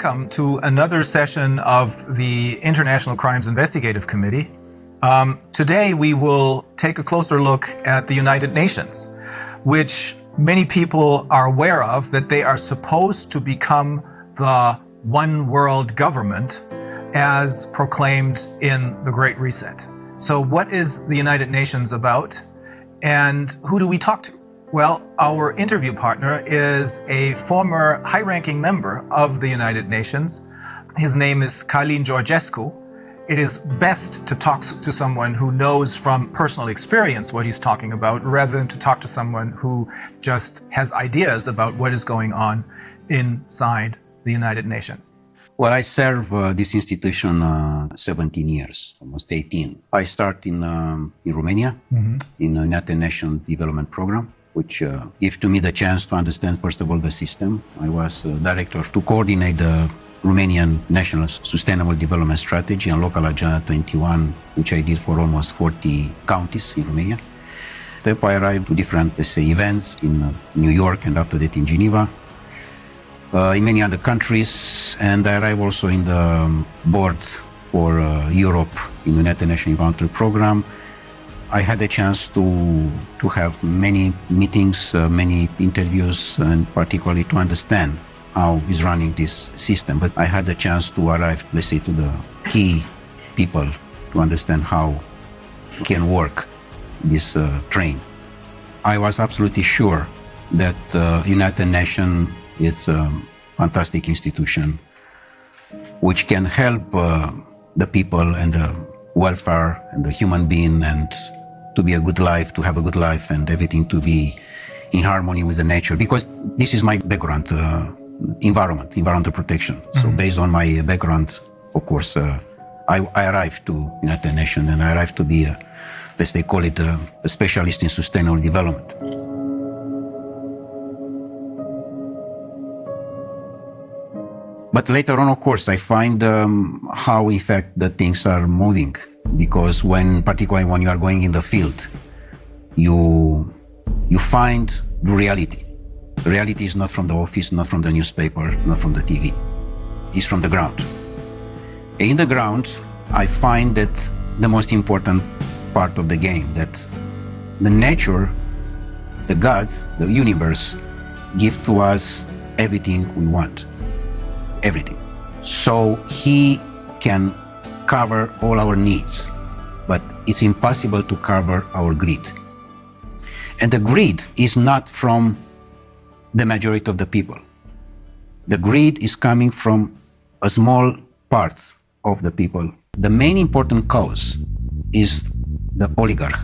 Welcome to another session of the International Crimes Investigative Committee. Today we will take a closer look at the United Nations, which many people are aware of, that they are supposed to become the one world government as proclaimed in the Great Reset. So what is the United Nations about, and who do we talk to? Well, our interview partner is a former high-ranking member of the United Nations. His name is Călin Georgescu. It is best to talk to someone who knows from personal experience what he's talking about, rather than to talk to someone who just has ideas about what is going on inside the United Nations. Well, I serve this institution 17 years, almost 18. I start in Romania, in the United Nations Development Program, which gave to me the chance to understand, first of all, the system. I was director to coordinate the Romanian National Sustainable Development Strategy and Local Agenda 21, which I did for almost 40 counties in Romania. Then I arrived to different, let's say, events in New York and after that in Geneva, in many other countries, and I arrived also in the board for Europe in the United Nations Environmental Program. I had a chance to have many meetings, many interviews, and particularly to understand how is running this system. But I had a chance to arrive, let's say, to the key people to understand how can work this train. I was absolutely sure that United Nations is a fantastic institution which can help the people and the welfare and the human being, and to be a good life, to have a good life, and everything to be in harmony with the nature. Because this is my background, environmental protection. So based on my background, of course, I arrived to United Nations, and I arrived to be, let's say, call it a specialist in sustainable development. But later on, of course, I find how, in fact, the things are moving. Because particularly when you are going in the field, you find the reality. The reality is not from the office, not from the newspaper, not from the TV. It's from the ground. In the ground, I find that the most important part of the game, that the nature, the gods, the universe, give to us everything we want. Everything. So he can cover all our needs, but it's impossible to cover our greed. And the greed is not from the majority of the people. The greed is coming from a small part of the people. The main important cause is the oligarch,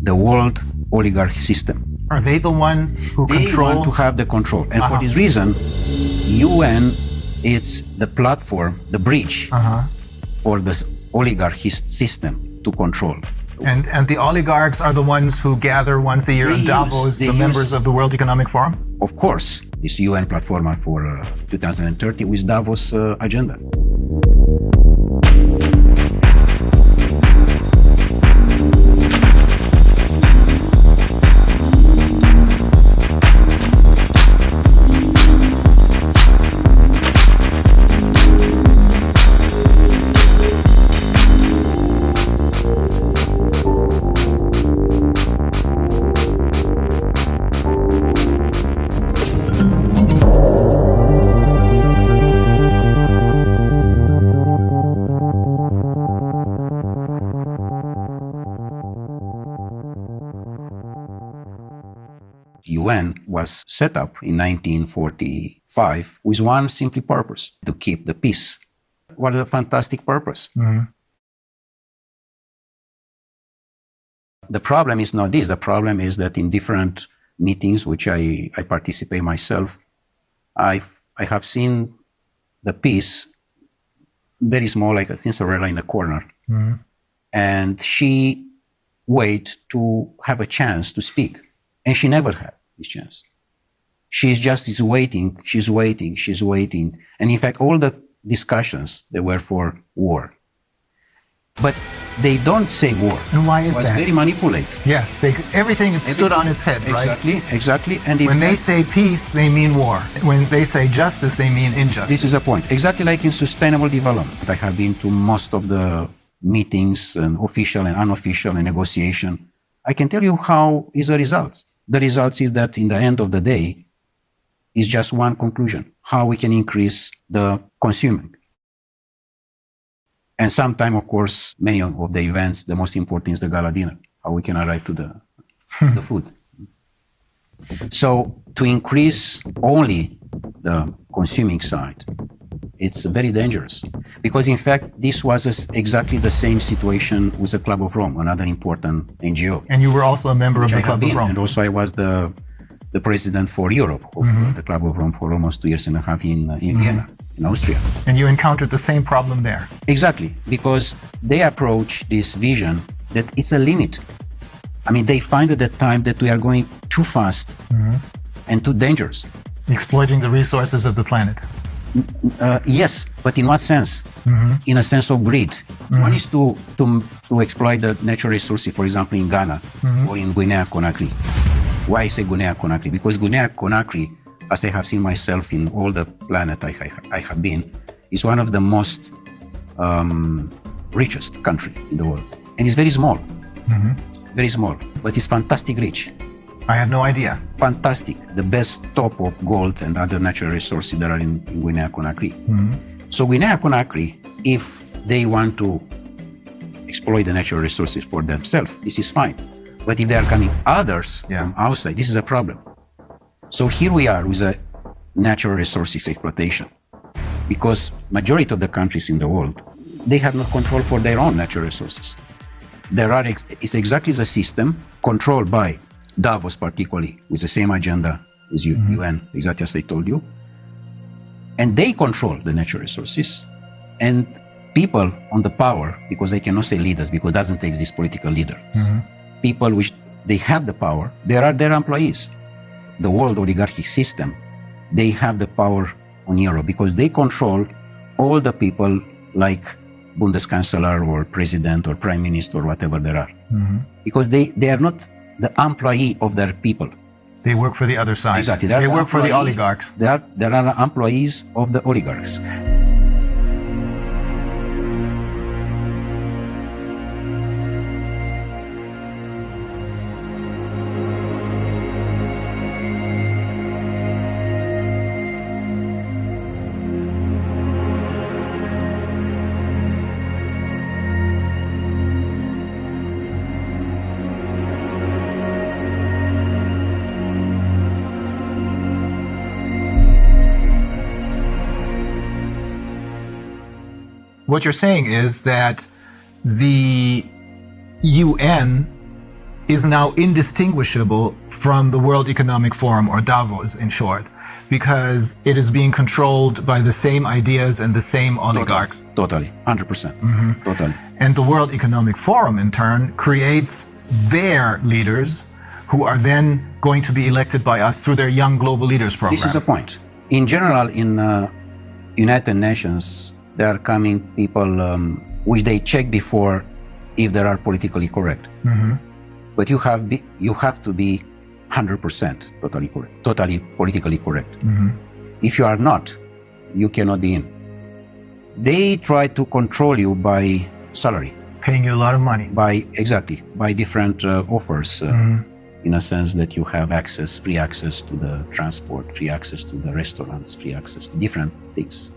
the world oligarch system. Are they the one who They want to have the control. And for this reason, UN is the platform, the bridge for the oligarchy system to control. And the oligarchs are the ones who gather once a year in Davos, the members of the World Economic Forum? Of course, this UN platform for 2030 with Davos agenda. UN was set up in 1945 with one simple purpose: to keep the peace. What a fantastic purpose. The problem is not this. The problem is that in different meetings, which I participate myself, I have seen the peace very small, like a Cinderella in a corner. And she wait to have a chance to speak. And she never had this chance. She's waiting. And in fact, all the discussions, they were for war. but they don't say war. And why is it was that? very manipulated. Yes, everything stood on its head, right? Exactly. And when they say peace, they mean war. When they say justice, they mean injustice. This is a point. Exactly like in sustainable development. I have been to most of the meetings, and official and unofficial, and negotiation. I can tell you how is the results. The results is that in the end of the day, is just one conclusion: how we can increase the consuming. And sometimes, of course, many of the events, the most important is the gala dinner, how we can arrive to the food. So to increase only the consuming side, it's very dangerous. Because in fact, this was exactly the same situation with the Club of Rome, another important NGO. And you were also a member of the Club of Rome. And also I was the president for Europe of the Club of Rome for almost 2.5 years in Vienna, in Austria. And you encountered the same problem there. Exactly, because they approach this vision that it's a limit. I mean, they find at the time that we are going too fast and too dangerous. Exploiting the resources of the planet. Yes, but in what sense? In a sense of greed. One is to exploit the natural resources, for example, in Ghana or in Guinea-Conakry. Why I say Guinea-Conakry? Because Guinea-Conakry, as I have seen myself in all the planet I have been, is one of the most richest country in the world. And it's very small. Very small, but it's fantastic rich. I had no idea. Fantastic. The best top of gold and other natural resources that are in Guinea-Conakry. So Guinea-Conakry, if they want to exploit the natural resources for themselves, this is fine. But if they are coming others from outside, this is a problem. So here we are with a natural resources exploitation. Because majority of the countries in the world, they have no control for their own natural resources. It's exactly the system controlled by Davos, particularly, with the same agenda as UN, exactly as I told you. And they control the natural resources. And people on the power, because I cannot say leaders, because it doesn't take these political leaders. People which they have the power, they are their employees. The world oligarchic system, they have the power on Europe because they control all the people like Bundeskanzler or president or prime minister or whatever there are. Because they are not the employee of their people. They work for the other side. Exactly. They work for the oligarchs. They are employees of the oligarchs. What you're saying is that the UN is now indistinguishable from the World Economic Forum, or Davos in short, because it is being controlled by the same ideas and the same oligarchs. Totally, 100%. Totally. And the World Economic Forum, in turn, creates their leaders who are then going to be elected by us through their Young Global Leaders program. This is a point. In general, in United Nations, there are coming people which they check before if they are politically correct. But you have to be 100% totally correct, totally politically correct. If you are not, you cannot be in. They try to control you by salary. Paying you a lot of money. By different offers, in a sense that you have free access to the transport, free access to the restaurants, free access to different things.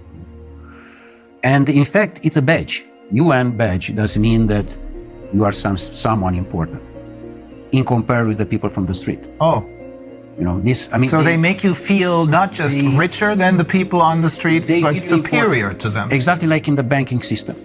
And in fact, it's a badge. UN badge does mean that you are someone important in comparison with the people from the street. Oh. You know, this, I mean. So they make you feel not just richer than the people on the streets, but superior to them. Exactly like in the banking system.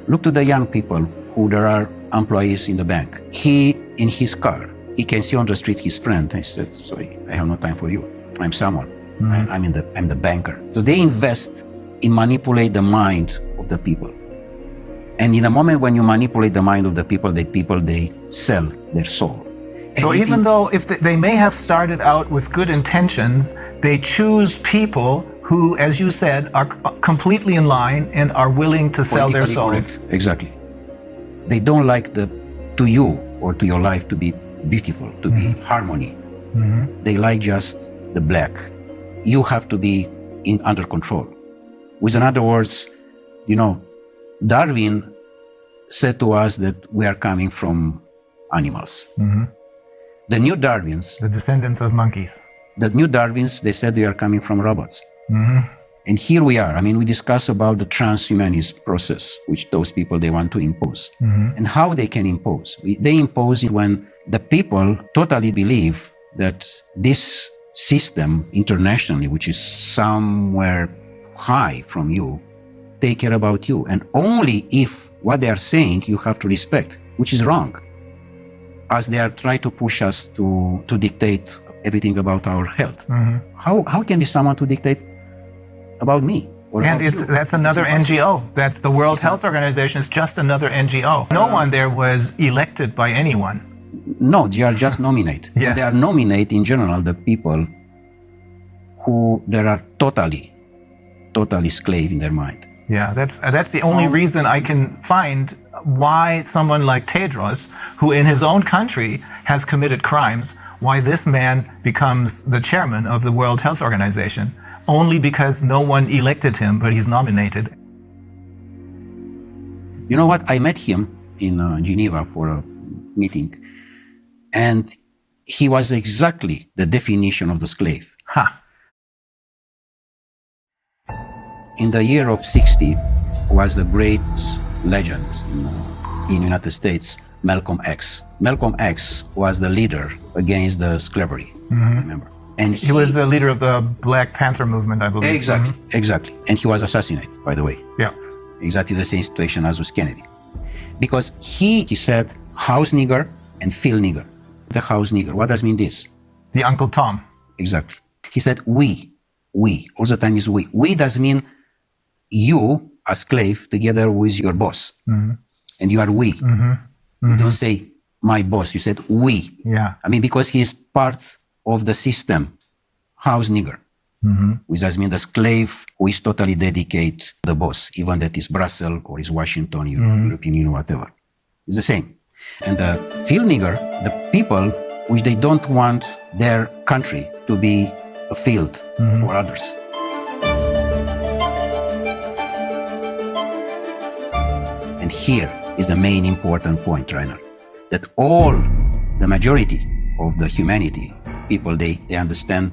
Look to the young people who there are employees in the bank. He, in his car, he can see on the street his friend. I said, sorry, I have no time for you. I'm someone. I'm the banker. So they invest in manipulate the mind of the people. And in a moment when you manipulate the mind of the people, they sell their soul. So even though they may have started out with good intentions, they choose people who, as you said, are completely in line and are willing to sell their souls. Correct. Exactly. They don't like to you or to your life to be beautiful, to be harmony. They like just the black. You have to be under control. With other words, Darwin said to us that we are coming from animals. The new Darwins, The descendants of monkeys. they said we are coming from robots. And here we are. I mean, we discuss about the transhumanist process, which those people, they want to impose. And how they can impose. They impose it when the people totally believe that this system internationally, which is somewhere high from you, take care about you. And only if what they are saying you have to respect, which is wrong, as they are trying to push us to dictate everything about our health. How can be someone to dictate about me? And that's another NGO. That's the World Health Organization. It's just another NGO. No one there was elected by anyone. No, they are just nominate. Yes. They are nominate in general the people who there are totally slave in their mind. Yeah, that's the only reason I can find why someone like Tedros, who in his own country has committed crimes, why this man becomes the chairman of the World Health Organization. Only because no one elected him, but he's nominated. You know what? I met him in Geneva for a meeting, and he was exactly the definition of the slave. In the year of 60 was the great legend in United States, Malcolm X. Malcolm X was the leader against the slavery, remember? And he was the leader of the Black Panther movement, I believe. Exactly. And he was assassinated, by the way. Yeah. Exactly the same situation as with Kennedy. Because he said house nigger and field nigger. The house nigger, what does mean this? The Uncle Tom. Exactly. He said we, all the time is we. We does mean you, a slave, together with your boss. And you are we. You don't say my boss, you said we. Yeah. I mean, because he is part of the system, house nigger, which does mean the slave who is totally dedicated to the boss, even that is Brussels or is Washington, European Union, whatever. It's the same. And the field nigger, the people which they don't want their country to be a field for others. And here is the main important point, Rainer, that all the majority of the humanity, people, they understand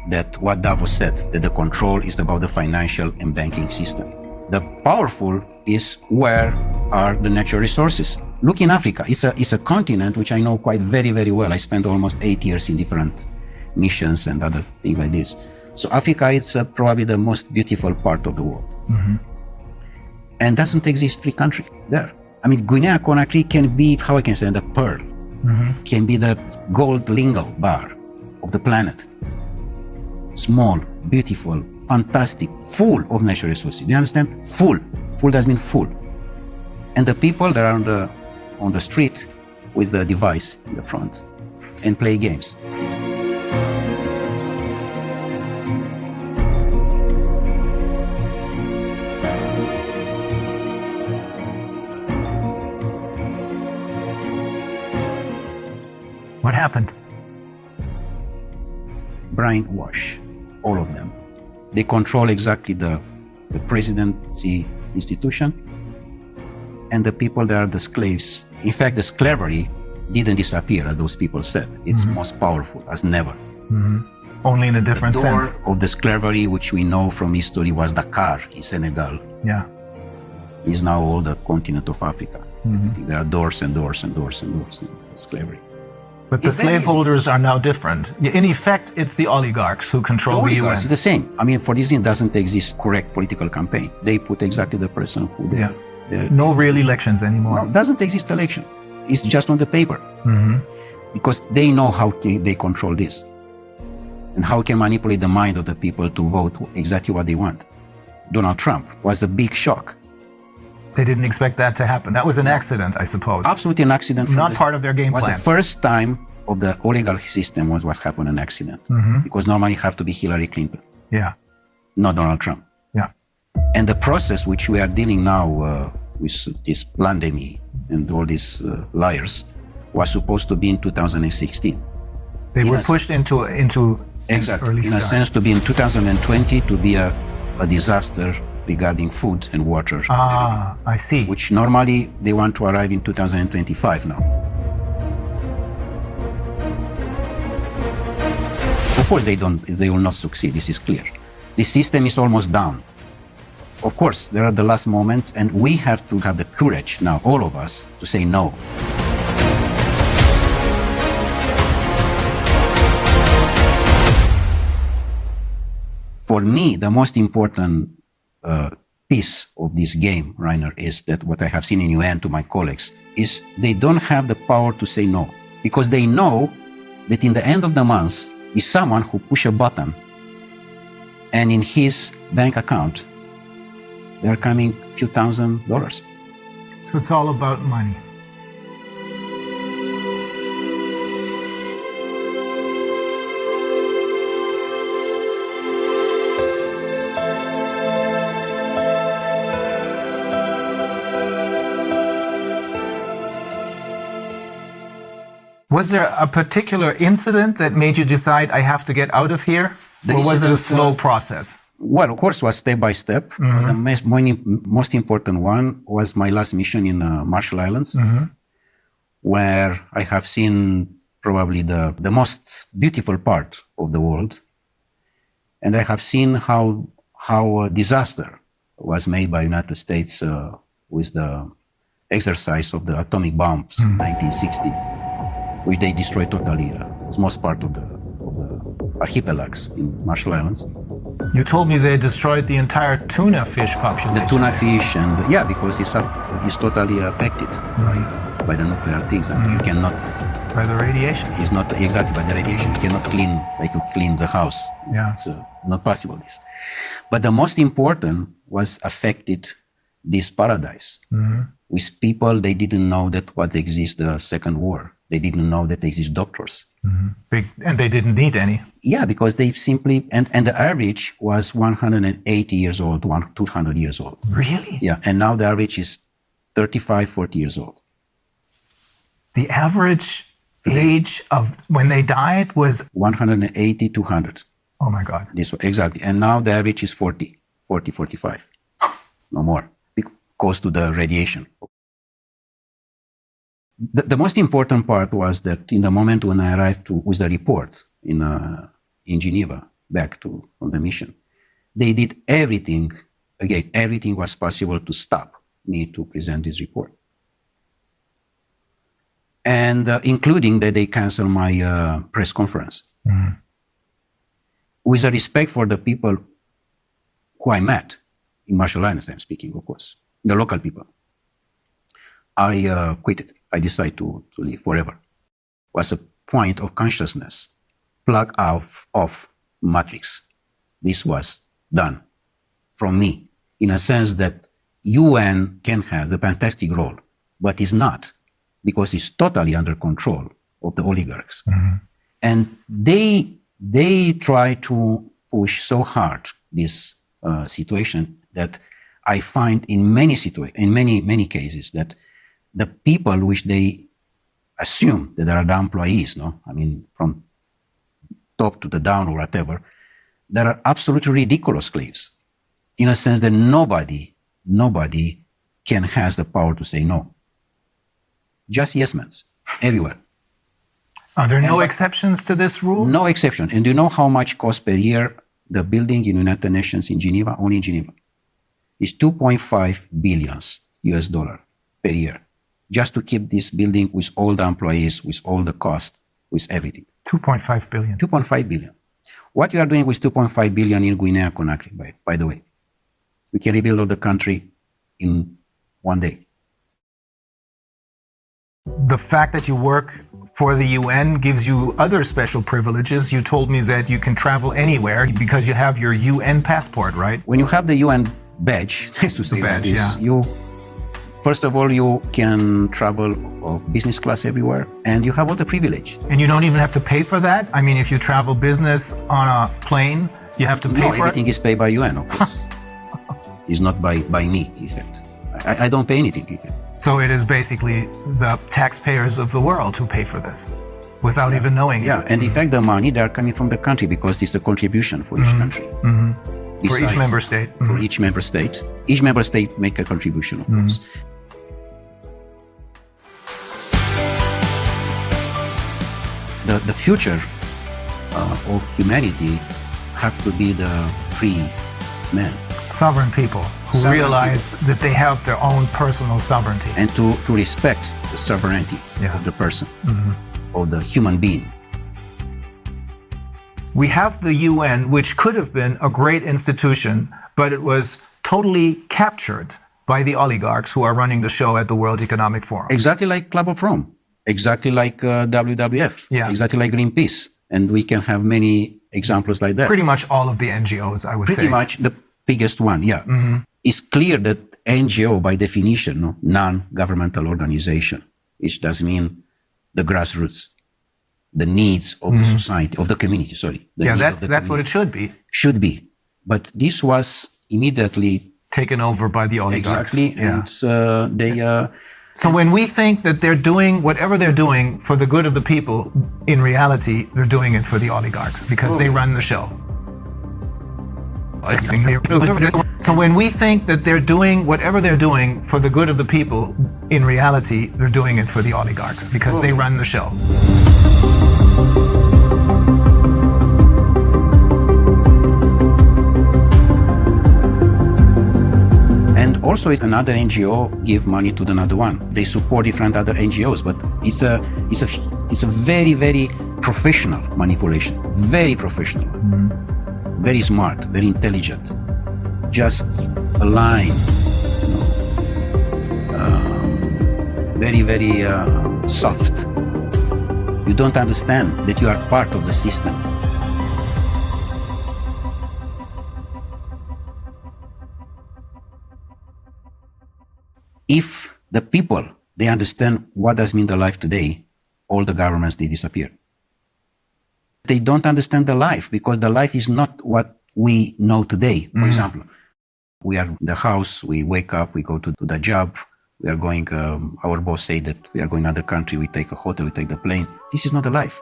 that what Davos said, that the control is about the financial and banking system. The powerful is where are the natural resources. Look in Africa. It's a continent which I know quite very, very well. I spent almost 8 years in different missions and other things like this. So Africa is probably the most beautiful part of the world. And doesn't exist free country there. I mean, Guinea-Conakry can be, how I can say, the pearl. Can be the gold lingo bar of the planet. Small, beautiful, fantastic, full of natural resources. Do you understand? Full. Full does mean full. And the people that are on the street with the device in the front and play games. What happened? Brainwash, all of them. They control exactly the presidency institution and the people that are the slaves. In fact, the slavery didn't disappear, as those people said. It's most powerful as never. Only in a different The sense. door of the slavery, which we know from history, was Dakar in Senegal. Yeah. Is now all the continent of Africa. There are doors and doors and doors and doors for slavery. But the slaveholders are now different. In effect, it's the oligarchs who control the UN. Oligarchs is the same. I mean, for this, it doesn't exist correct political campaign. They put exactly the person who they. No real elections anymore. No, doesn't exist election. It's just on the paper. Because they know how they control this. And how can manipulate the mind of the people to vote exactly what they want. Donald Trump was a big shock. They didn't expect that to happen. That was an accident, I suppose. Absolutely an accident. Not part of their game plan. It was the first time of the oligarchy system was what happened an accident. Because normally it have to be Hillary Clinton. Yeah. Not Donald Trump. Yeah. And the process which we are dealing now with this pandemic, and all these liars was supposed to be in 2016. They were pushed into exactly early in a start. sense to be in 2020 to be a disaster regarding food and water, Ah, I see. which normally they want to arrive in 2025 now. Of course, they will not succeed. This is clear. The system is almost down. Of course, there are the last moments, and we have to have the courage now, all of us, to say no. For me, the most important piece of this game, Rainer, is that what I have seen in UN to my colleagues is they don't have the power to say no, because they know that in the end of the month is someone who push a button and in his bank account there are coming few $1,000s. So it's all about money. Was there a particular incident that made you decide I have to get out of here? Or was it a slow process? Well, of course, it was step by step. The most important one was my last mission in Marshall Islands, where I have seen probably the most beautiful part of the world. And I have seen how a disaster was made by United States with the exercise of the atomic bombs in 1960, which they destroyed totally most part of the archipelagos in Marshall Islands. You told me they destroyed the entire tuna fish population. The tuna fish, and yeah, because it's totally affected by the nuclear things, and you cannot. By the radiation. It's not exactly by the radiation. You cannot clean like you clean the house. Yeah. It's not possible. This, but the most important was affected this paradise. With people, they didn't know that what exists the Second War. They didn't know that there exist doctors. And they didn't need any. Yeah, because they simply, and the average was 180 years old, 200 years old. Really? Yeah, and now the average is 35, 40 years old. The average age of when they died was 180, 200. Oh my God. This exactly. And now the average is 40, 45. No more, because to the radiation. The most important part was that in the moment when I arrived with the report in Geneva, back on the mission, they did everything, again, everything was possible to stop me to present this report. And including that they canceled my press conference. With a respect for the people who I met, in Marshall Islands I'm speaking, of course, the local people, I quit it. I decided to leave forever. Was a point of consciousness, plug off matrix. This was done from me, in a sense that UN can have the fantastic role, but is not, because it's totally under control of the oligarchs. And they try to push so hard this situation that I find in many cases that the people which they assume that are the employees, I mean, from top to the down or whatever, there are absolutely ridiculous slaves, in a sense that nobody can has the power to say no. Just yes men, everywhere. Are there no exceptions to this rule? No exception. And do you know how much costs per year the building in United Nations in Geneva, only in Geneva? It's $2.5 billion US per year, just to keep this building with all the employees, with all the cost, with everything. 2.5 billion. 2.5 billion. What you are doing with 2.5 billion in Guinea-Conakry, by the way, we can rebuild all the country in one day. The fact that you work for the UN gives you other special privileges. You told me that you can travel anywhere because you have your UN passport, right? When you have the UN badge, to say like this, you first of all, you can travel business class everywhere, and you have all the privilege. And you don't even have to pay for that? I mean, if you travel business on a plane, you have to pay for it? No, everything is paid by UN, of course. It's not by me, in fact. I don't pay anything even. So it is basically the taxpayers of the world who pay for this without even knowing Yeah, it. and in fact, the money, they are coming from the country because it's a contribution for each country. For each member state. For each member state. Each member state make a contribution, of course. The future of humanity have to be the free men. Sovereign people who Sovereign realize that they have their own personal sovereignty. And to respect the sovereignty of the person, of the human being. We have the UN, which could have been a great institution, but it was totally captured by the oligarchs who are running the show at the World Economic Forum. Exactly like Club of Rome, exactly like WWF, exactly like Greenpeace. And we can have many examples like that. Pretty much all of the NGOs, I would say. Pretty much the biggest one, yeah. It's clear that NGO, by definition, no, non-governmental organization, which does mean the grassroots, the needs of the society, of the community, sorry. Yeah, that's what it should be. Should be. But this was immediately taken over by the oligarchs. Exactly, and they... So when we think that they're doing whatever they're doing for the good of the people, in reality, they're doing it for the oligarchs because they run the show. So when we think that they're doing whatever they're doing for the good of the people, in reality, they're doing it for the oligarchs because they run the show. And also, another NGO give money to another one. They support different other NGOs, but it's a very, very professional manipulation. Very professional, very smart, very intelligent. Just a line, very, very soft. You don't understand that you are part of the system. If the people, they understand what does mean the life today, all the governments, they disappear. They don't understand the life because the life is not what we know today. For example, we are in the house, we wake up, we go to the job, we are going, our boss say that we are going to another country, we take a hotel, we take the plane. This is not the life.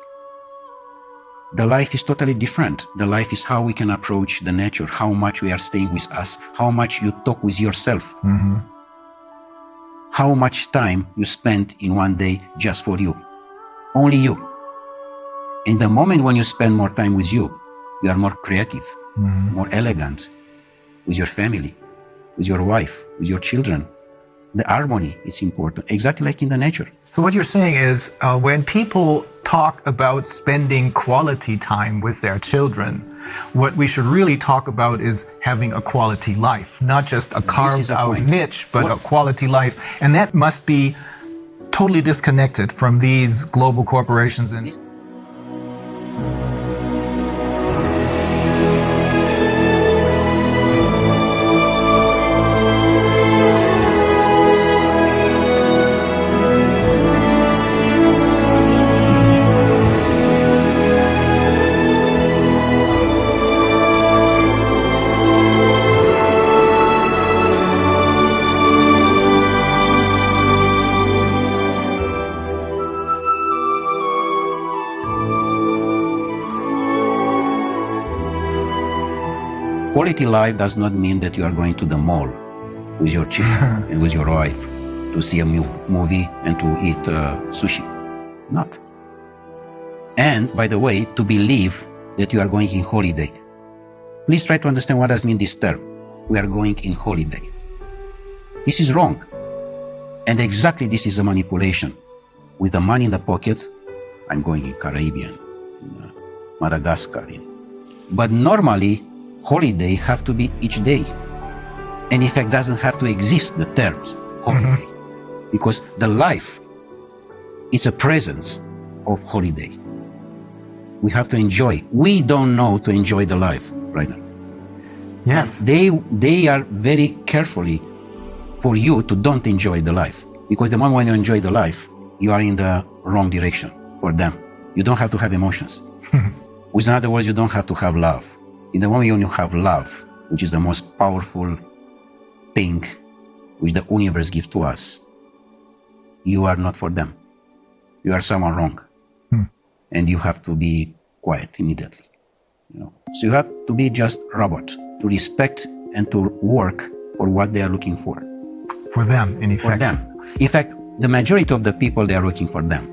The life is totally different. The life is how we can approach the nature, how much we are staying with us, how much you talk with yourself. How much time you spend in one day just for you. Only you. In the moment when you spend more time with you are more creative, more elegant, with your family, with your wife, with your children. The harmony is important, exactly like in the nature. So what you're saying is when people talk about spending quality time with their children, what we should really talk about is having a quality life, not just a carved out niche, but a quality life. And that must be totally disconnected from these global corporations. And quality life does not mean that you are going to the mall with your children and with your wife to see a movie and to eat sushi. Not. And, by the way, to believe that you are going in holiday. Please try to understand what does mean this term. We are going in holiday. This is wrong. And exactly this is a manipulation. With the money in the pocket, I'm going in Caribbean, in Madagascar. But normally, holiday have to be each day. And in fact, doesn't have to exist, the terms holiday. Because the life is a presence of holiday. We have to enjoy. We don't know to enjoy the life right now. yes, They are very carefully for you to don't enjoy the life. Because the moment when you enjoy the life, you are in the wrong direction for them. You don't have to have emotions. With other words, you don't have to have love. In the moment when you have love, which is the most powerful thing which the universe gives to us, you are not for them. You are someone wrong. And you have to be quiet immediately. So you have to be just robot, to respect and to work for what they are looking for. For them, in effect. For them. In fact, the majority of the people, they are working for them.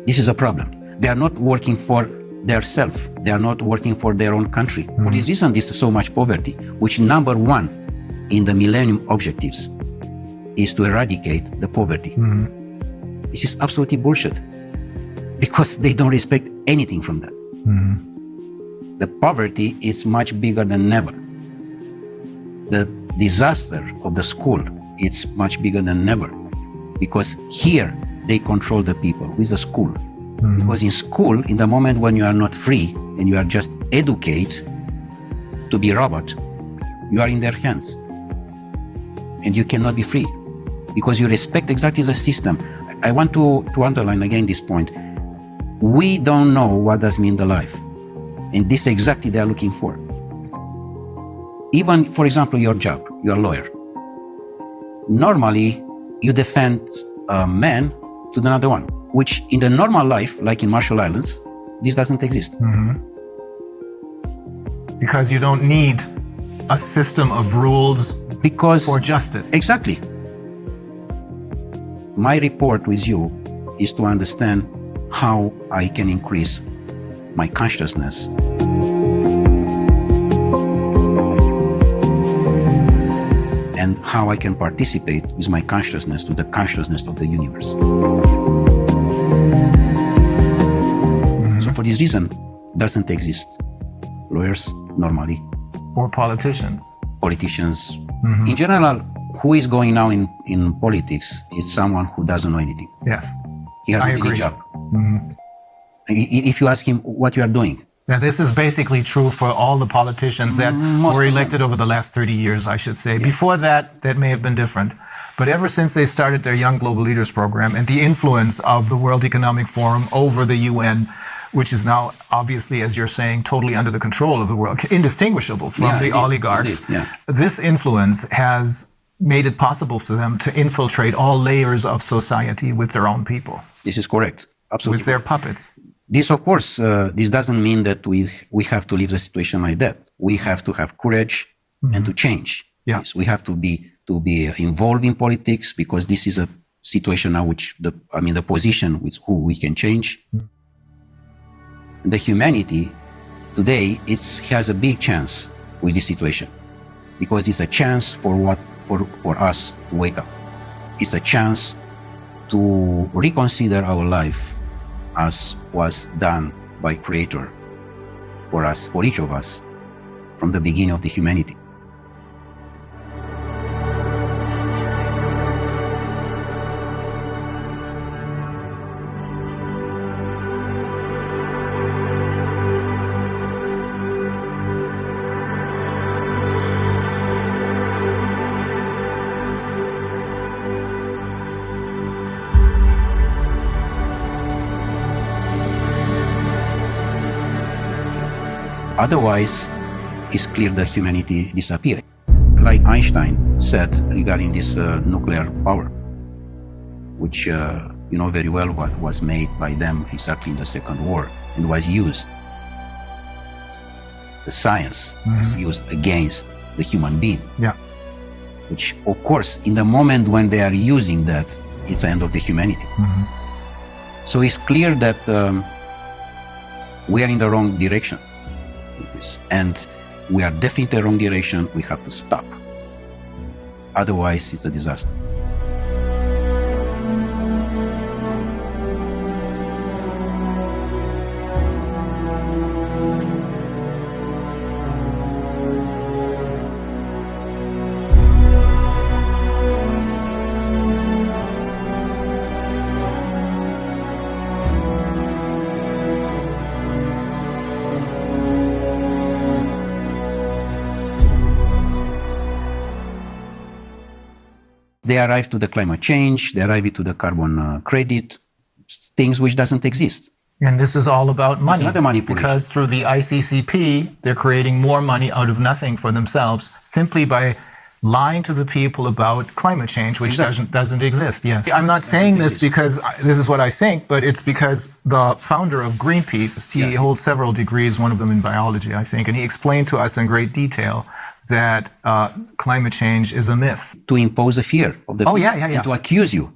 This is a problem. They are not working for their self. They are not working for their own country. For this reason, there's so much poverty, which number one in the Millennium Objectives is to eradicate the poverty. This is absolutely bullshit, because they don't respect anything from that. The poverty is much bigger than ever. The disaster of the school, it's much bigger than ever, because here they control the people with the school. Because in school, in the moment when you are not free and you are just educated to be robot, you are in their hands and you cannot be free because you respect exactly the system. I want to underline again this point. We don't know what does mean the life, and this exactly they are looking for. Even, for example, your job, you're a lawyer. Normally, you defend a man to another one, which in the normal life, like in Marshall Islands, this doesn't exist. Because you don't need a system of rules for justice. Exactly. My report with you is to understand how I can increase my consciousness. And how I can participate with my consciousness to the consciousness of the universe. So for this reason, doesn't exist lawyers normally. Or politicians. Politicians. In general, who is going now in politics is someone who doesn't know anything. Yes. He hasn't any job. If you ask him what you are doing. Now, this is basically true for all the politicians that were elected over the last 30 years, I should say. Yeah. Before that, that may have been different. But ever since they started their Young Global Leaders program and the influence of the World Economic Forum over the UN, which is now obviously, as you're saying, totally under the control of the world, indistinguishable from the oligarchs, this influence has made it possible for them to infiltrate all layers of society with their own people. This is correct. Absolutely. With their puppets. This, of course, this doesn't mean that we have to leave the situation like that. We have to have courage and to change. Yes, we have to be involved in politics, because this is a situation now which the position with who we can change. The humanity today has a big chance with this situation, because it's a chance for us to wake up. It's a chance to reconsider our life as was done by Creator for us, for each of us, from the beginning of the humanity. Otherwise, it's clear that humanity disappears. Like Einstein said regarding this nuclear power, which you know very well what was made by them exactly in the Second War and was used. The science was used against the human being. Yeah. Which, of course, in the moment when they are using that, it's the end of the humanity. So it's clear that we are in the wrong direction. And we are definitely in the wrong direction. We have to stop. Otherwise, it's a disaster. They arrive to the climate change, they arrive to the carbon credit, things which doesn't exist. And this is all about money. It's another manipulation. Because through the ICCP, they're creating more money out of nothing for themselves, simply by lying to the people about climate change, which doesn't exist. Yes. I'm not saying this because this is what I think, but it's because the founder of Greenpeace, he holds several degrees, one of them in biology, I think, and he explained to us in great detail that climate change is a myth. To impose a fear of the people and to accuse you.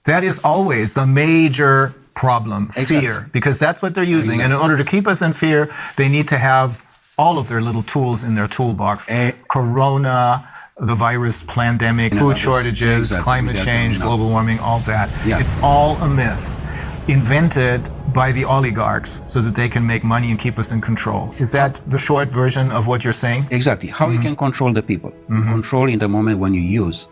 That is always the major problem, fear, because that's what they're using. And in order to keep us in fear, they need to have all of their little tools in their toolbox. Corona, the virus pandemic, food shortages, climate change, global warming, all that. It's all a myth invented by the oligarchs so that they can make money and keep us in control. Is that the short version of what you're saying? Exactly. How you can control the people. Control in the moment when you use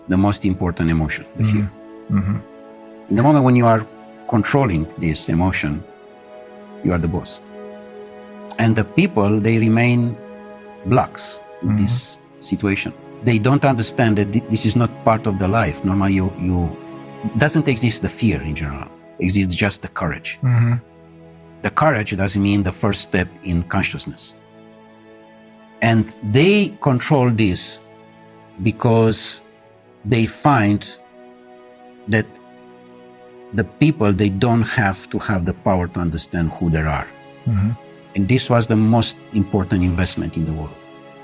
the most important emotion, the fear. In the moment when you are controlling this emotion, you are the boss. And the people, they remain blocks in this situation. They don't understand that this is not part of the life. Normally, doesn't exist the fear in general. Exists just the courage. The courage doesn't mean the first step in consciousness. And they control this because they find that the people, they don't have to have the power to understand who they are. And this was the most important investment in the world.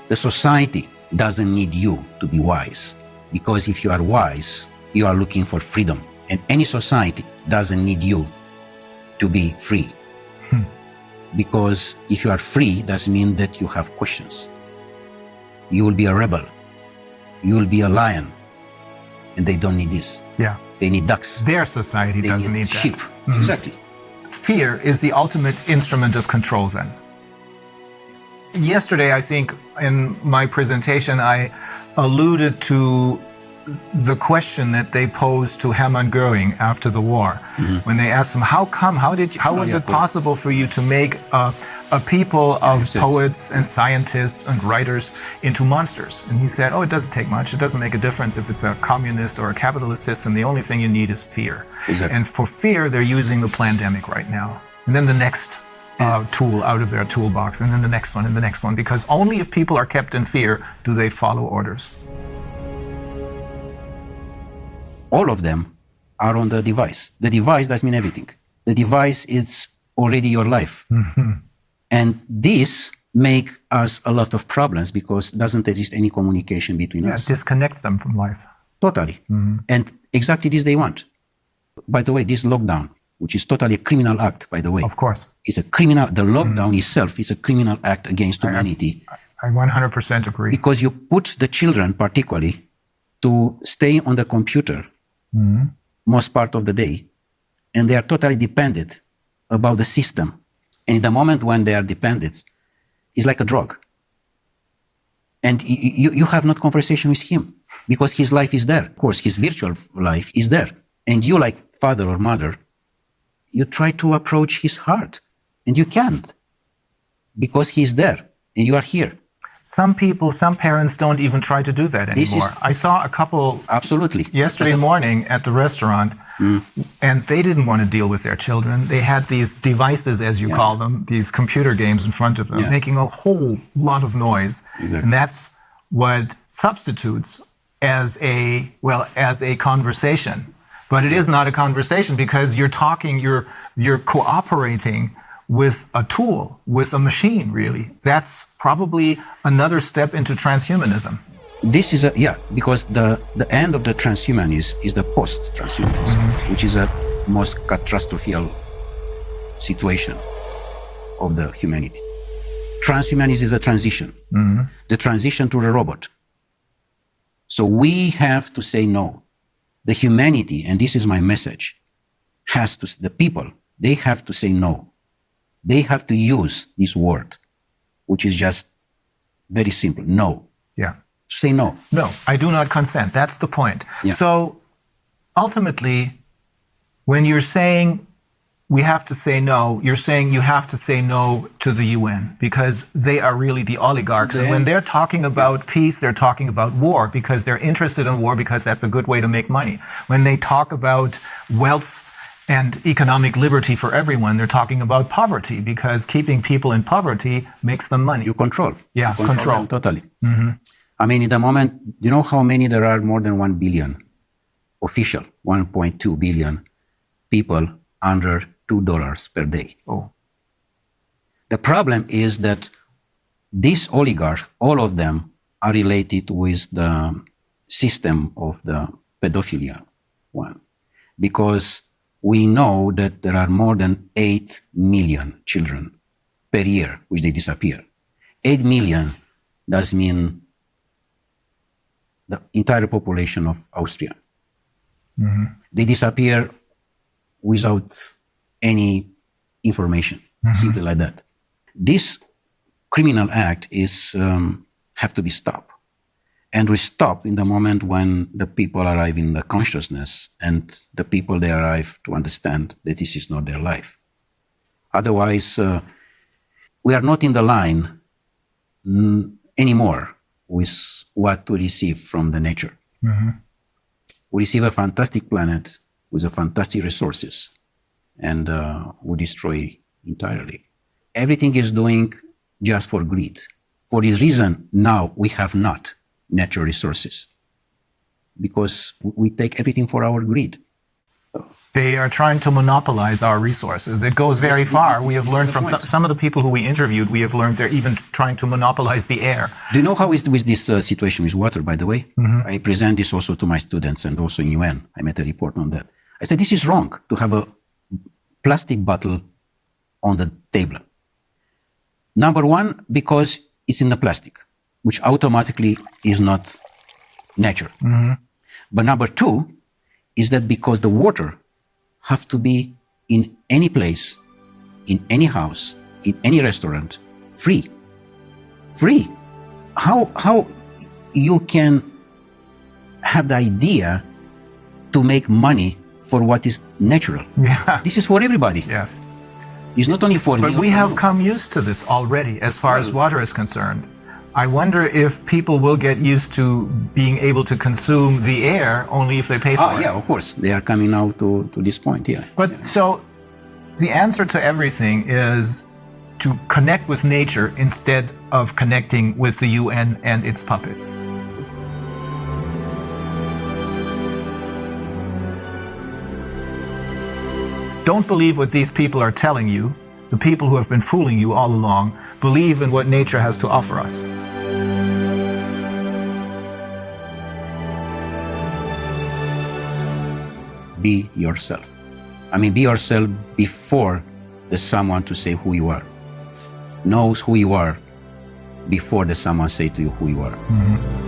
The society doesn't need you to be wise, because if you are wise, you are looking for freedom. And any society doesn't need you to be free. Because if you are free, doesn't mean that you have questions. You will be a rebel. You will be a lion. And they don't need this. Yeah. They need ducks. Their society doesn't need that. Sheep. Exactly. Fear is the ultimate instrument of control then. Yesterday, I think, in my presentation, I alluded to the question that they posed to Hermann Göring after the war, when they asked him, how was it possible for you to make a people of poets and scientists and writers into monsters? And he said, it doesn't take much. It doesn't make a difference if it's a communist or a capitalist system. The only thing you need is fear. And for fear, they're using the pandemic right now. And then the next tool out of their toolbox, and then the next one and the next one, because only if people are kept in fear do they follow orders. All of them are on the device. The device doesn't mean everything. The device is already your life. And this make us a lot of problems because doesn't exist any communication between us. It disconnects them from life. Totally. And exactly this they want. By the way, this lockdown, which is totally a criminal act, by the way. Of course. Is a criminal, the lockdown itself is a criminal act against humanity. I 100% agree. Because you put the children, particularly, to stay on the computer most part of the day, and they are totally dependent about the system. And in the moment when they are dependent, it's like a drug. And you have not conversation with him because his life is there. Of course, his virtual life is there. And you, like father or mother, you try to approach his heart, and you can't because he's there and you are here. Some parents don't even try to do that anymore. I saw a couple yesterday morning at the restaurant, and they didn't want to deal with their children. They had these devices, as you call them, these computer games in front of them, making a whole lot of noise. And that's what substitutes as a conversation. But it is not a conversation because you're cooperating with a tool, with a machine, really. That's probably another step into transhumanism. This is because the end of the transhumanism is the post-transhumanism, which is a most catastrophic situation of the humanity. Transhumanism is a transition, the transition to the robot. So we have to say no. The humanity, and this is my message, the people, they have to say no. They have to use this word, which is just very simple. No. Yeah. Say no. No, I do not consent. That's the point. Yeah. So ultimately, when you're saying we have to say no, you're saying you have to say no to the UN because they are really the oligarchs. And when they're talking about peace, they're talking about war because they're interested in war because that's a good way to make money. When they talk about wealth and economic liberty for everyone, they're talking about poverty because keeping people in poverty makes them money. You control. Yeah, control. Totally. I mean, in the moment, you know how many there are? More than 1 billion official, 1.2 billion people under $2 per day. Oh. The problem is that these oligarchs, all of them are related with the system of the pedophilia one, because we know that there are more than 8 million children per year which they disappear. 8 million does mean the entire population of Austria. Mm-hmm. They disappear without any information, simply like that. This criminal act is have to be stopped. And we stop in the moment when the people arrive in the consciousness and the people they arrive to understand that this is not their life. Otherwise, we are not in the line anymore with what to receive from the nature. Mm-hmm. We receive a fantastic planet with a fantastic resources, and we destroy entirely. Everything is doing just for greed. For this reason, now we have not natural resources, because we take everything for our greed. They are trying to monopolize our resources. It goes very far. We have learned from some of the people who we interviewed, we have learned they're even trying to monopolize the air. Do you know how is with this situation with water, by the way? Mm-hmm. I present this also to my students and also in UN. I made a report on that. I said, this is wrong to have a plastic bottle on the table. Number one, because it's in the plastic, which automatically is not nature. Mm-hmm. But number two is that because the water have to be in any place, in any house, in any restaurant, free. Free. How you can have the idea to make money for what is natural? Yeah. This is for everybody. Yes. It's not only for me. But we have come used to this already as far as water is concerned. I wonder if people will get used to being able to consume the air only if they pay for it. Yeah, of course. They are coming now to this point, yeah. But so the answer to everything is to connect with nature instead of connecting with the UN and its puppets. Don't believe what these people are telling you. The people who have been fooling you all along. Believe in what nature has to offer us. Be yourself. I mean, be yourself before there's someone to say who you are. Knows who you are before there's someone say to you who you are. Mm-hmm.